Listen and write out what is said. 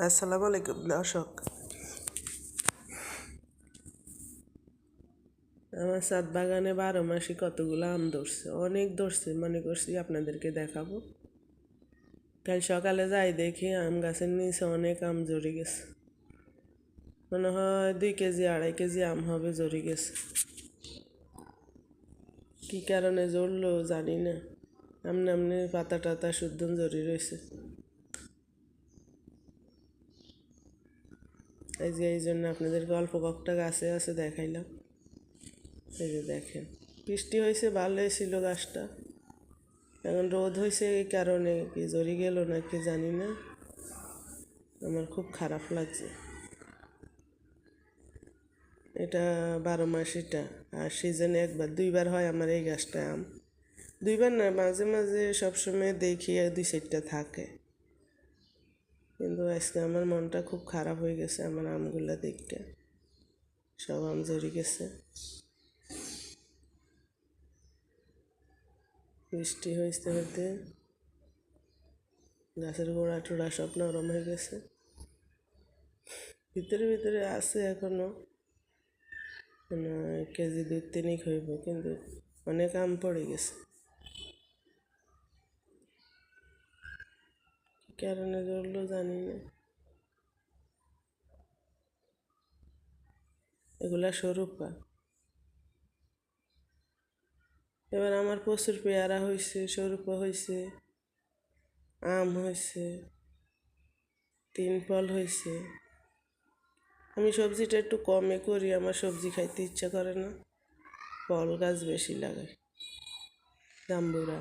আসসালামু আলাইকুম দর্শক। আমার ছাদ বাগানে 12 মাসে কতগুলো আম ধরছে, অনেক ধরছে। মনে করছি আপনাদেরকে দেখাবো। কাল সকালে যাই দেখি আম গাছের নিচে অনেক আম জড়ে গেছে। মনে হয় 2 কেজি 2.5 কেজি আম হবে জড়ে গেছে। কী কারণে জড়লো জানি না। আমনে আমনে পাতা টাতা শুদ্ধ জড়ি রয়েছে। এই জন্য আপনাদেরকে অল্প কয়েকটা গাছে আছে দেখাইলাম। এই যে দেখেন, বৃষ্টি হয়েছে, ভালোই ছিল গাছটা। এখন রোদ হয়েছে, এই কারণে কি জড়ি গেল নাকি জানি না। আমার খুব খারাপ লাগছে। এটা 12 মাস, এটা আর সিজনে একবার 2বার হয় আমার এই গাছটা আম। 2বার না, মাঝে মাঝে সবসময় দেখি 2-4টা থাকে। কিন্তু আজকে আমার মনটা খুব খারাপ হয়ে গেছে আমার আমগুলা দেখতে। সব আম ঝরে গেছে। বৃষ্টি হয়েছে হতে গাছের গোড়া টোড়া সব নরম হয়ে গেছে। ভিতরে ভিতরে আছে এখনো, মানে কেজি 2-3 হইব, কিন্তু অনেক আম পড়ে গেছে। কি কারণে জড়লো জানি না। এগুলা সরুপা। এবার আমার প্রচুর পেয়ারা হয়েছে, সরুপা হয়েছে, আম হয়েছে, 3 ফল হয়েছে। আমি সবজিটা একটু কমে করি, আমার সবজি খাইতে ইচ্ছা করে না। ফল গাছ বেশি লাগাই, জাম্বুরা।